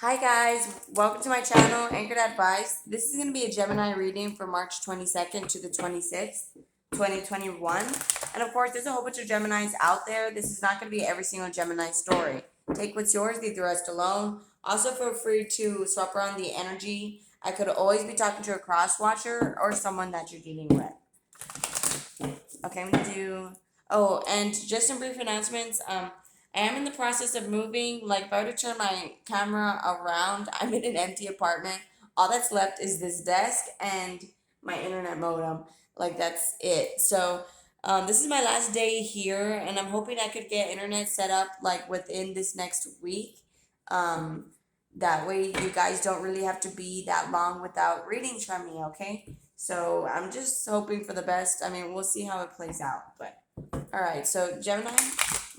Hi guys, welcome to my channel, Anchored Advice. This is going to be a Gemini reading for March 22nd to the 26th, 2021. And of course, there's a whole bunch of Geminis out there. This is not going to be every single Gemini story. Take what's yours, leave the rest alone. Also, feel free to swap around the energy. I could always be talking to a cross watcher or someone that you're dealing with. Okay, I'm going to do... Oh, and just some brief announcements. I am in the process of moving. Like, if I were to turn my camera around, I'm in an empty apartment. All that's left is this desk and my internet modem. Like, that's it. So, this is my last day here, and I'm hoping I could get internet set up, like, within this next week. Um, that way you guys don't really have to be that long without readings from me, okay? So, I'm just hoping for the best. I mean, we'll see how it plays out, but... All right, so Gemini,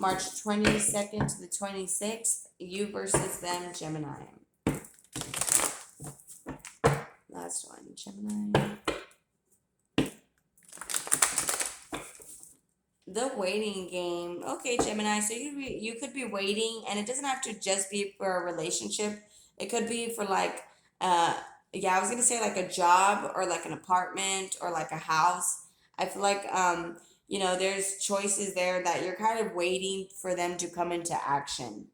March 22nd to the 26th, you versus them, Gemini. Last one, Gemini. The waiting game. Okay, Gemini, so you could be waiting, and it doesn't have to just be for a relationship. It could be for like, yeah, I was gonna say like a job or like an apartment or like a house. I feel like, there's choices there that you're kind of waiting for them to come into action.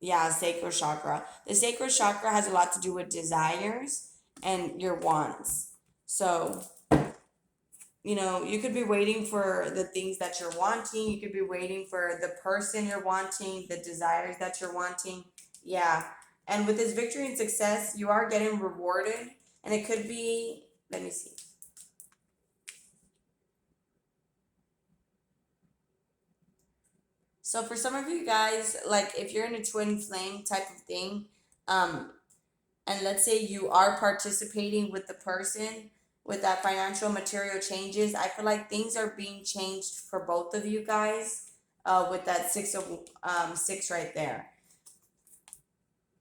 Yeah, sacral chakra. The sacral chakra has a lot to do with desires and your wants. So, you could be waiting for the things that you're wanting. You could be waiting for the person you're wanting, the desires that you're wanting. Yeah. And with this victory and success, you are getting rewarded. And it could be, let me see. So for some of you guys, like if you're in a twin flame type of thing, um, and let's say you are participating with the person with that financial material changes, I feel like things are being changed for both of you guys, with that six right there.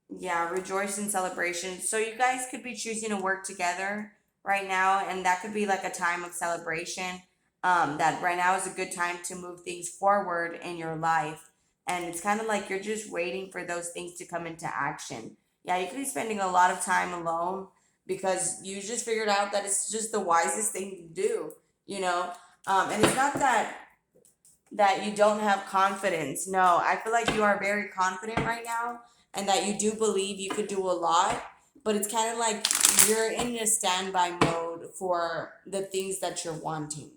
Yeah, rejoice in celebration. So you guys could be choosing to work together right now, and that could be like a time of celebration. That right now is a good time to move things forward in your life. And it's kind of like you're just waiting for those things to come into action. Yeah, you could be spending a lot of time alone because you just figured out that it's just the wisest thing to do, you know? And it's not that you don't have confidence. No, I feel like you are very confident right now and that you do believe you could do a lot, but it's kind of like you're in a standby mode for the things that you're wanting.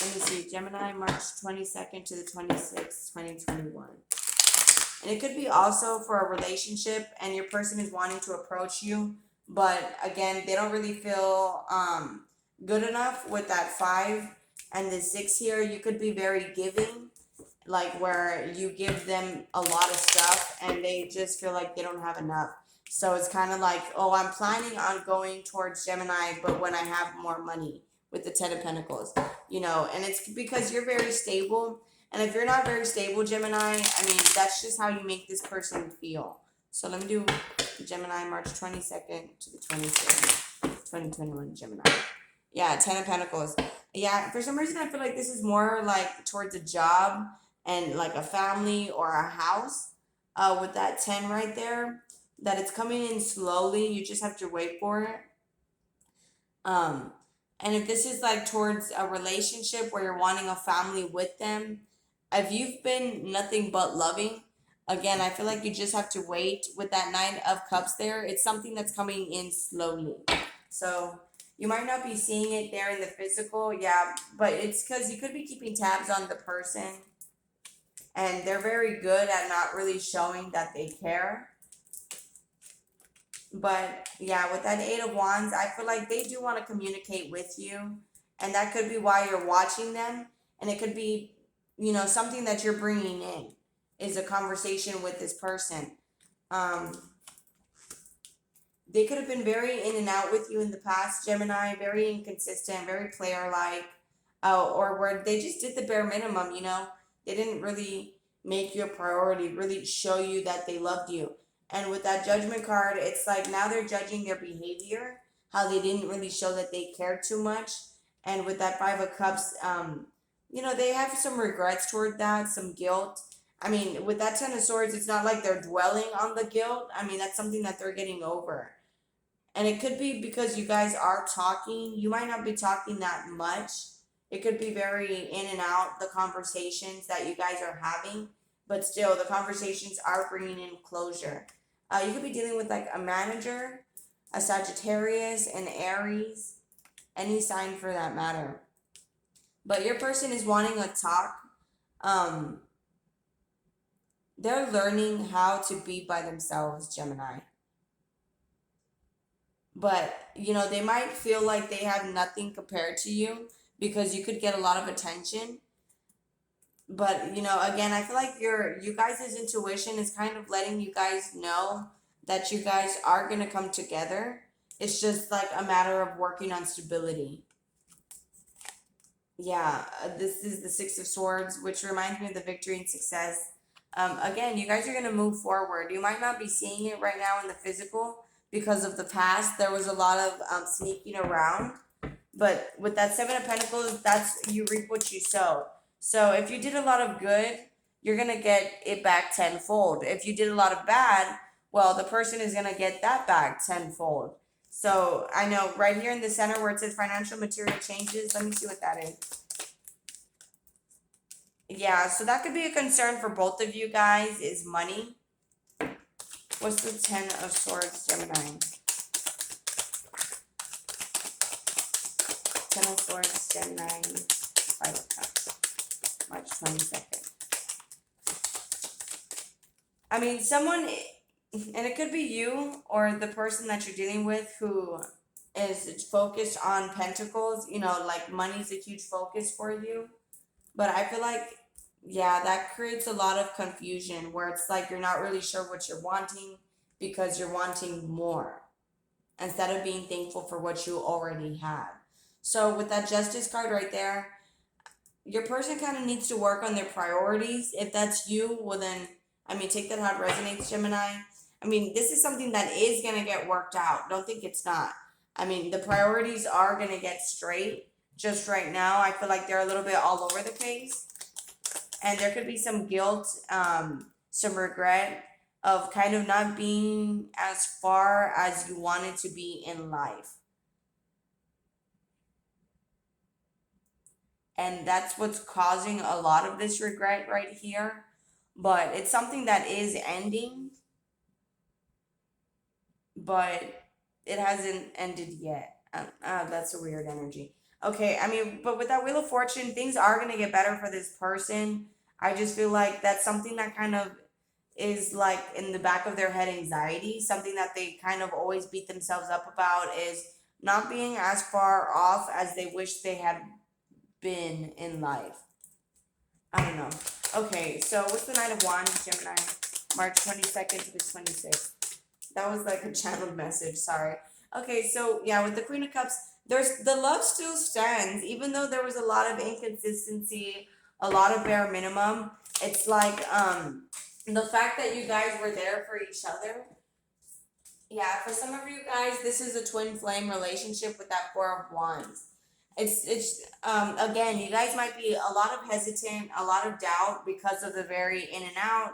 Let me see, Gemini, March 22nd to the 26th, 2021. And it could be also for a relationship and your person is wanting to approach you, but again, they don't really feel good enough with that 5 and the 6 here. You could be very giving, like where you give them a lot of stuff and they just feel like they don't have enough. So it's kind of like, oh, I'm planning on going towards Gemini, but when I have more money with the 10 of Pentacles, and it's because you're very stable. And if you're not very stable, Gemini, I mean, that's just how you make this person feel. So let me do Gemini, March 22nd to the 26th, 2021, Gemini. Yeah, 10 of Pentacles. Yeah, for some reason, I feel like this is more like towards a job and like a family or a house, with that 10 right there, that it's coming in slowly. You just have to wait for it. Um, and if this is like towards a relationship where you're wanting a family with them, if you've been nothing but loving, again, I feel like you just have to wait with that 9 of Cups there. It's something that's coming in slowly. So you might not be seeing it there in the physical, yeah, but it's because you could be keeping tabs on the person and they're very good at not really showing that they care. But yeah, with that 8 of Wands, I feel like they do want to communicate with you. And that could be why you're watching them. And it could be, something that you're bringing in is a conversation with this person. They could have been very in and out with you in the past, Gemini, very inconsistent, very player-like, or where they just did the bare minimum, They didn't really make you a priority, really show you that they loved you. And with that Judgment card, it's like now they're judging their behavior, how they didn't really show that they cared too much. And with that 5 of Cups, they have some regrets toward that, some guilt. I mean, with that Ten of Swords, it's not like they're dwelling on the guilt. I mean, that's something that they're getting over. And it could be because you guys are talking. You might not be talking that much. It could be very in and out, the conversations that you guys are having. But still, the conversations are bringing in closure. You could be dealing with like a manager, a Sagittarius, an Aries, any sign for that matter. But your person is wanting a talk. Um, they're learning how to be by themselves, Gemini. But, you know, they might feel like they have nothing compared to you because you could get a lot of attention. But, you know, again, I feel like you guys' intuition is kind of letting you guys know that you guys are going to come together. It's just like a matter of working on stability. Yeah, this is the Six of Swords, which reminds me of the victory and success. Again, you guys are going to move forward. You might not be seeing it right now in the physical because of the past. There was a lot of sneaking around. But with that Seven of Pentacles, that's you reap what you sow. So if you did a lot of good, you're going to get it back tenfold. If you did a lot of bad, well, the person is going to get that back tenfold. So I know right here in the center where it says financial material changes, let me see what that is. Yeah, so that could be a concern for both of you guys is money. What's the Ten of Swords, Gemini? Ten of Swords, Gemini, Five of Cups, March 22nd. I mean, someone, and it could be you or the person that you're dealing with who is focused on pentacles, you know, like money's a huge focus for you. But I feel like, yeah, that creates a lot of confusion where it's like you're not really sure what you're wanting because you're wanting more instead of being thankful for what you already have. So with that Justice card right there, your person kind of needs to work on their priorities. If that's you, well then, I mean, take that how it resonates, Gemini. I mean, this is something that is going to get worked out. Don't think it's not. I mean, the priorities are going to get straight. Just right now, I feel like they're a little bit all over the place. And there could be some guilt, some regret of kind of not being as far as you wanted to be in life. And that's what's causing a lot of this regret right here. But it's something that is ending, but it hasn't ended yet. That's a weird energy. Okay, I mean, but with that Wheel of Fortune, things are going to get better for this person. I just feel like that's something that kind of is like in the back of their head anxiety, something that they kind of always beat themselves up about is not being as far off as they wish they had been in life. I don't know. Okay, so what's the Knight of Wands, Gemini? March 22nd to the 26th. That was like a channeled message, sorry. Okay, so yeah, with the Queen of Cups, there's the love still stands, even though there was a lot of inconsistency, a lot of bare minimum. It's like the fact that you guys were there for each other. Yeah, for some of you guys, this is a twin flame relationship with that Four of Wands. It's again, you guys might be a lot of hesitant, a lot of doubt because of the very in and out,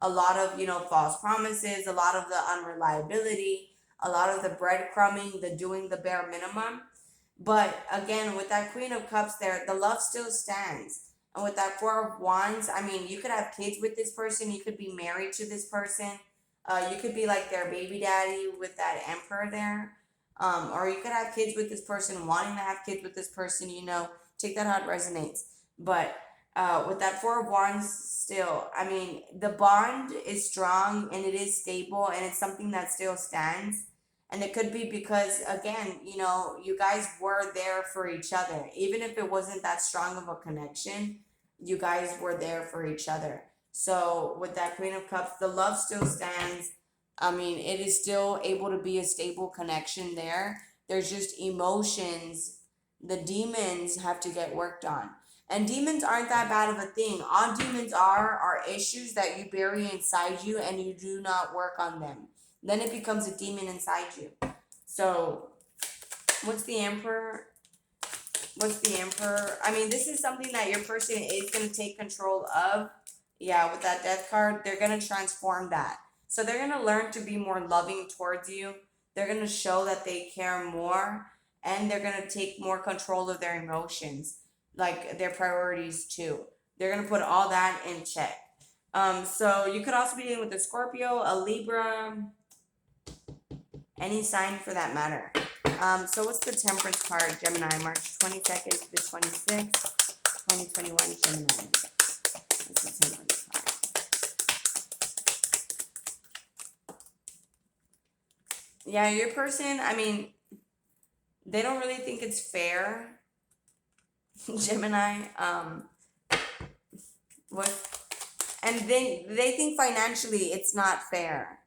a lot of, you know, false promises, a lot of the unreliability, a lot of the breadcrumbing, the doing the bare minimum. But again, with that Queen of Cups there, the love still stands. And with that Four of Wands, I mean, you could have kids with this person, you could be married to this person, you could be like their baby daddy with that Emperor there. Or you could have kids with this person, wanting to have kids with this person, you know, take that how it resonates. But with that Four of Wands still, I mean, the bond is strong and it is stable and it's something that still stands. And it could be because, again, you know, you guys were there for each other. Even if it wasn't that strong of a connection, you guys were there for each other. So with that Queen of Cups, the love still stands. I mean, it is still able to be a stable connection there. There's just emotions. The demons have to get worked on. And demons aren't that bad of a thing. All demons are issues that you bury inside you and you do not work on them. Then it becomes a demon inside you. So, what's the Emperor? What's the Emperor? I mean, this is something that your person is going to take control of. Yeah, with that death card, they're gonna transform that. So they're gonna learn to be more loving towards you. They're gonna show that they care more, and they're gonna take more control of their emotions, like their priorities too. They're gonna put all that in check. So you could also be dealing with a Scorpio, a Libra, any sign for that matter. So what's the Temperance card, Gemini, March 22nd to the 26th, 2021, Gemini? What's the Temperance card? Yeah, your person, I mean, they don't really think it's fair, Gemini. What? And they think financially it's not fair.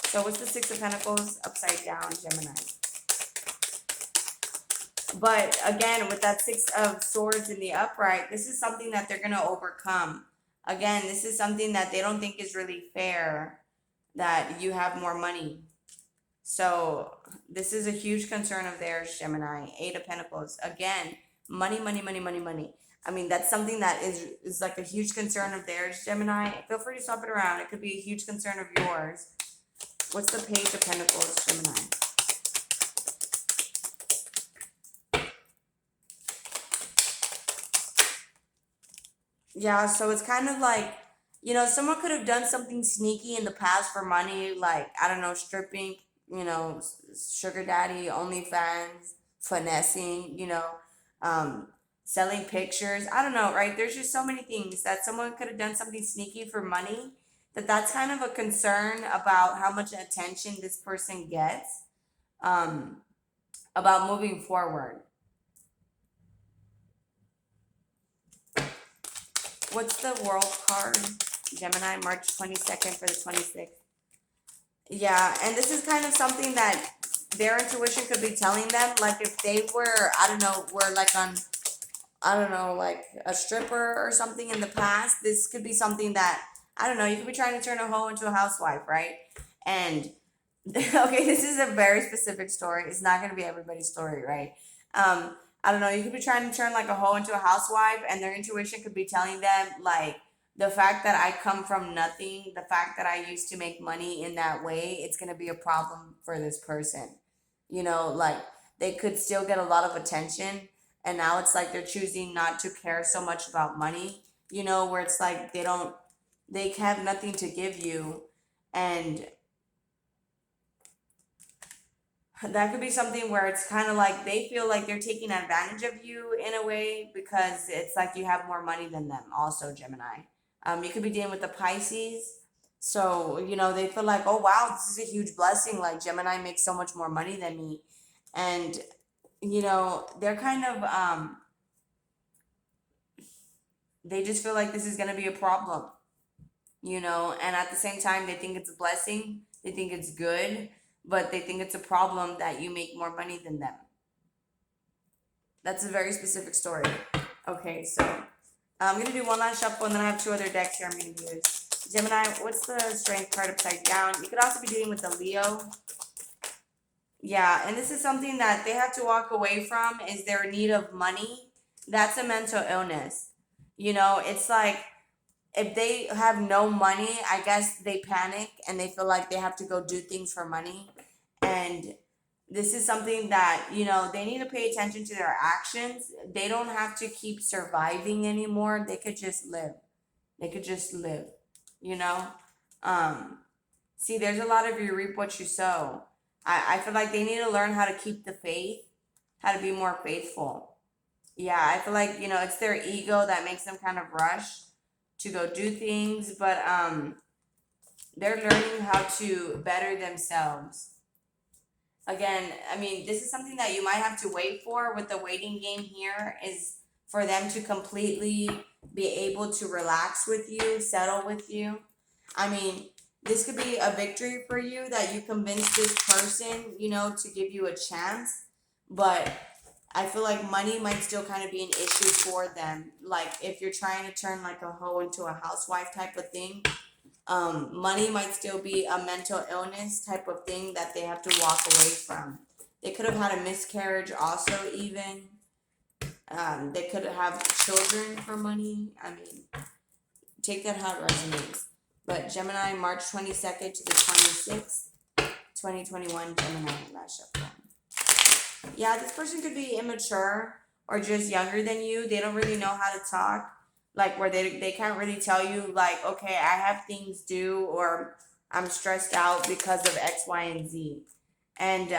So what's the Six of Pentacles upside down, Gemini? But again, with that Six of Swords in the upright, this is something that they're gonna overcome. Again, this is something that they don't think is really fair, that you have more money. So this is a huge concern of theirs, Gemini. Eight of Pentacles. Again, money, money, money, money, money. I mean, that's something that is like a huge concern of theirs, Gemini. Feel free to swap it around. It could be a huge concern of yours. What's the Page of Pentacles, Gemini? Yeah, so it's kind of like, someone could have done something sneaky in the past for money, like, I don't know, stripping, sugar daddy, OnlyFans, finessing, um, selling pictures. I don't know, right? There's just so many things that someone could have done something sneaky for money, that's kind of a concern about how much attention this person gets, um, about moving forward. What's the World card, Gemini, March 22nd for the 26th? Yeah, and this is kind of something that their intuition could be telling them. Like if they were, I don't know, were like on, I don't know, like a stripper or something in the past, this could be something that, I don't know, you could be trying to turn a hoe into a housewife, right? And, okay, this is a very specific story. It's not going to be everybody's story, right? I don't know, you could be trying to turn like a hoe into a housewife, and their intuition could be telling them, like, the fact that I come from nothing, the fact that I used to make money in that way, it's going to be a problem for this person. Like they could still get a lot of attention, and now it's like they're choosing not to care so much about money, where it's like they have nothing to give you. And that could be something where it's kind of like they feel like they're taking advantage of you in a way, because it's like you have more money than them also, Gemini. You could be dealing with the Pisces. So, they feel like, oh wow, this is a huge blessing. Like Gemini makes so much more money than me. And, they're kind of, they just feel like this is going to be a problem, and at the same time, they think it's a blessing. They think it's good, but they think it's a problem that you make more money than them. That's a very specific story. Okay, so I'm going to do one last shuffle, and then I have two other decks here I'm going to use. Gemini, what's the Strength card upside down? You could also be dealing with a Leo. Yeah, and this is something that they have to walk away from, is their need of money. That's a mental illness. It's like if they have no money, I guess they panic and they feel like they have to go do things for money. And this is something that, they need to pay attention to their actions. They don't have to keep surviving anymore. They could just live. They could just live, you know? See, there's a lot of you reap what you sow. I feel like they need to learn how to keep the faith, how to be more faithful. Yeah, I feel like, it's their ego that makes them kind of rush to go do things, but they're learning how to better themselves. Again, I mean, this is something that you might have to wait for. With the waiting game here is for them to completely be able to relax with you, settle with you. I mean, this could be a victory for you that you convinced this person, to give you a chance. But I feel like money might still kind of be an issue for them. Like if you're trying to turn like a hoe into a housewife type of thing, money might still be a mental illness type of thing that they have to walk away from. They could have had a miscarriage also, even. They could have children for money. I mean, take that how it resonates. But Gemini, March 22nd to the 26th, 2021, Gemini, last shuffle. Yeah, this person could be immature or just younger than you. They don't really know how to talk. Like where they can't really tell you like, okay, I have things due or I'm stressed out because of X, Y, and Z. And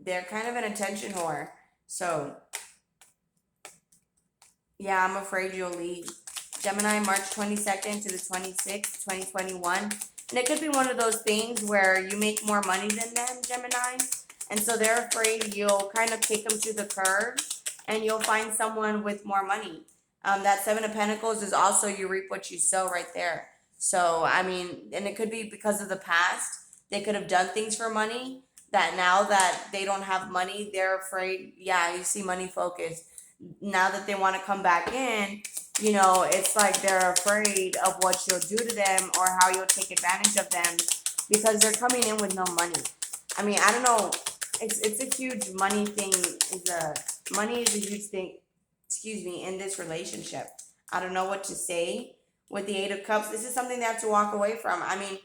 they're kind of an attention whore. So yeah, I'm afraid you'll leave. Gemini, March 22nd to the 26th, 2021. And it could be one of those things where you make more money than them, Gemini. And so they're afraid you'll kind of kick them to the curb and you'll find someone with more money. That Seven of Pentacles is also you reap what you sow right there. So, I mean, and it could be because of the past. They could have done things for money that now that they don't have money, they're afraid. Yeah, you see money focused. Now that they want to come back in, it's like they're afraid of what you'll do to them or how you'll take advantage of them because they're coming in with no money. I mean, I don't know. It's a huge money thing. Money is a huge thing. Excuse me, in this relationship. I don't know what to say with the Eight of Cups. This is something they have to walk away from. I mean,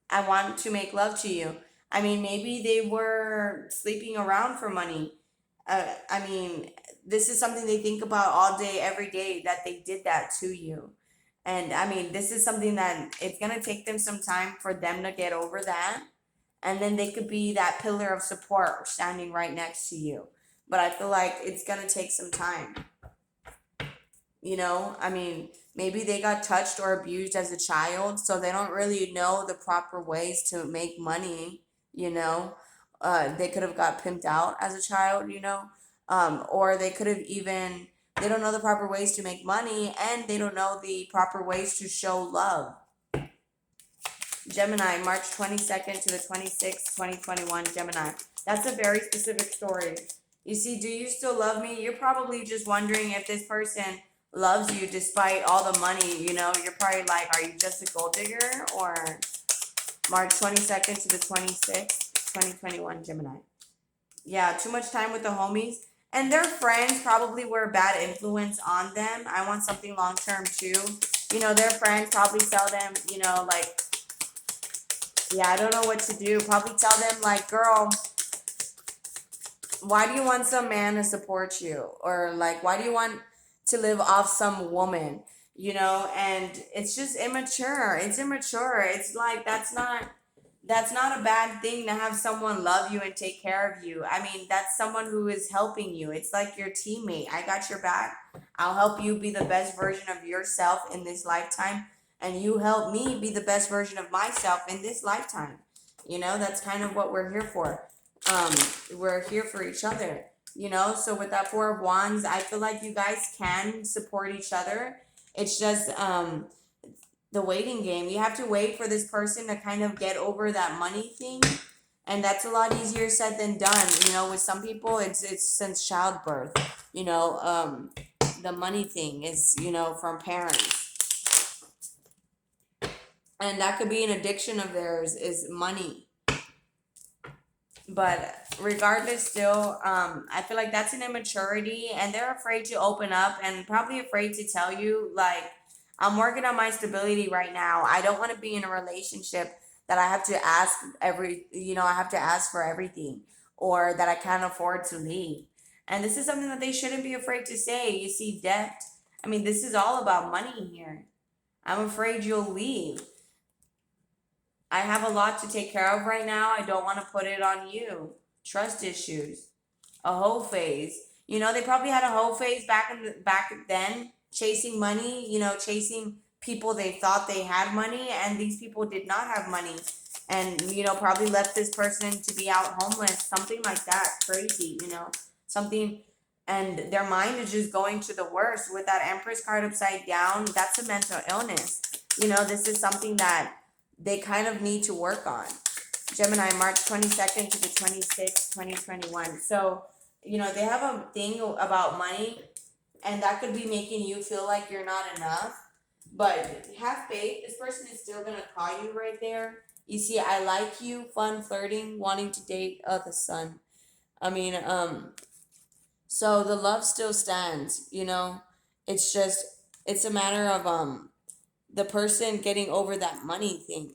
I want to make love to you. I mean, maybe they were sleeping around for money. I mean, this is something they think about all day, every day, that they did that to you. And I mean, this is something that it's going to take them some time for them to get over that. And then they could be that pillar of support standing right next to you. But I feel like it's going to take some time. I mean, maybe they got touched or abused as a child, so they don't really know the proper ways to make money, you know. They could have got pimped out as a child, or they could have even, they don't know the proper ways to make money and they don't know the proper ways to show love. Gemini, March 22nd to the 26th, 2021, Gemini. That's a very specific story. You see, do you still love me? You're probably just wondering if this person loves you despite all the money, You're probably like, are you just a gold digger? Or March 22nd to the 26th, 2021, Gemini. Yeah, too much time with the homies. And their friends probably were a bad influence on them. I want something long term too. Their friends probably tell them, like, yeah, I don't know what to do. Probably tell them, like, girl, why do you want some man to support you? Or, like, why do you want to live off some woman? And it's just immature. It's immature. It's like, that's not a bad thing to have someone love you and take care of you. I mean, that's someone who is helping you. It's like your teammate. I got your back. I'll help you be the best version of yourself in this lifetime. And you help me be the best version of myself in this lifetime. That's kind of what we're here for. We're here for each other. So with that Four of Wands, I feel like you guys can support each other. It's just the waiting game. You have to wait for this person to kind of get over that money thing. And that's a lot easier said than done. With some people, it's since childbirth. The money thing is, from parents. And that could be an addiction of theirs, is money. But regardless, still, I feel like that's an immaturity, and they're afraid to open up and probably afraid to tell you, like, I'm working on my stability right now. I don't want to be in a relationship that I have to ask I have to ask for everything, or that I can't afford to leave. And this is something that they shouldn't be afraid to say. You see, debt. I mean, this is all about money here. I'm afraid you'll leave. I have a lot to take care of right now. I don't want to put it on you. Trust issues. A hoe phase. They probably had a hoe phase back then, chasing money, chasing people they thought they had money, and these people did not have money. And, probably left this person to be out homeless, something like that. Crazy, something, and their mind is just going to the worst. With that Empress card upside down, that's a mental illness. This is something that they kind of need to work on. Gemini, March 22nd to the 26th, 2021. So, they have a thing about money, and that could be making you feel like you're not enough. But have faith. This person is still going to call you right there. You see, I like you, fun, flirting, wanting to date. Oh, the sun. I mean, so the love still stands, It's just, it's a matter of, the person getting over that money thing.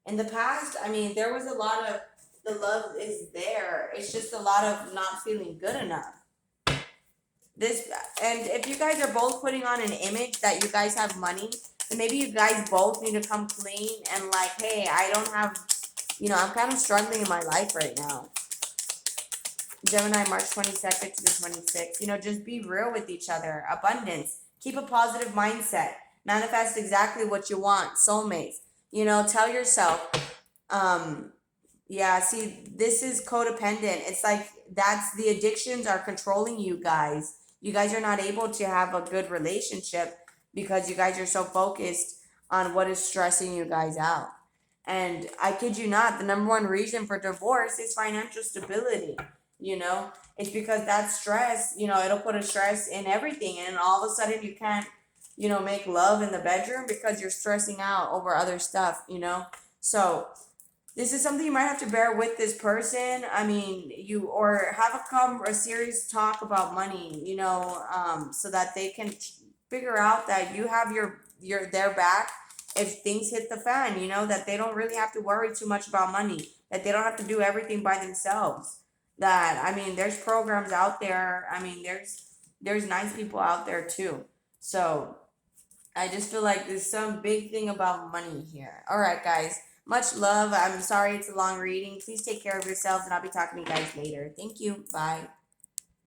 In the past, I mean, there was a lot of, the love is there. It's just a lot of not feeling good enough. This, and if you guys are both putting on an image that you guys have money, then maybe you guys both need to come clean and like, hey, I don't have, I'm kind of struggling in my life right now. Gemini, March 22nd to the 26th. Just be real with each other. Abundance. Keep a positive mindset. Manifest exactly what you want. Soulmates. Tell yourself, yeah, see, this is codependent. It's like the addictions are controlling you guys. You guys are not able to have a good relationship because you guys are so focused on what is stressing you guys out. And I kid you not, the number one reason for divorce is financial stability. It's because that stress, it'll put a stress in everything. And all of a sudden you can't, make love in the bedroom because you're stressing out over other stuff, So this is something you might have to bear with this person. I mean, or have a serious talk about money, so that they can figure out that you have their back if things hit the fan, that they don't really have to worry too much about money, that they don't have to do everything by themselves. That, I mean, there's programs out there. I mean, there's nice people out there too. So I just feel like there's some big thing about money here. All right, guys. Much love. I'm sorry it's a long reading. Please take care of yourselves, and I'll be talking to you guys later. Thank you. Bye.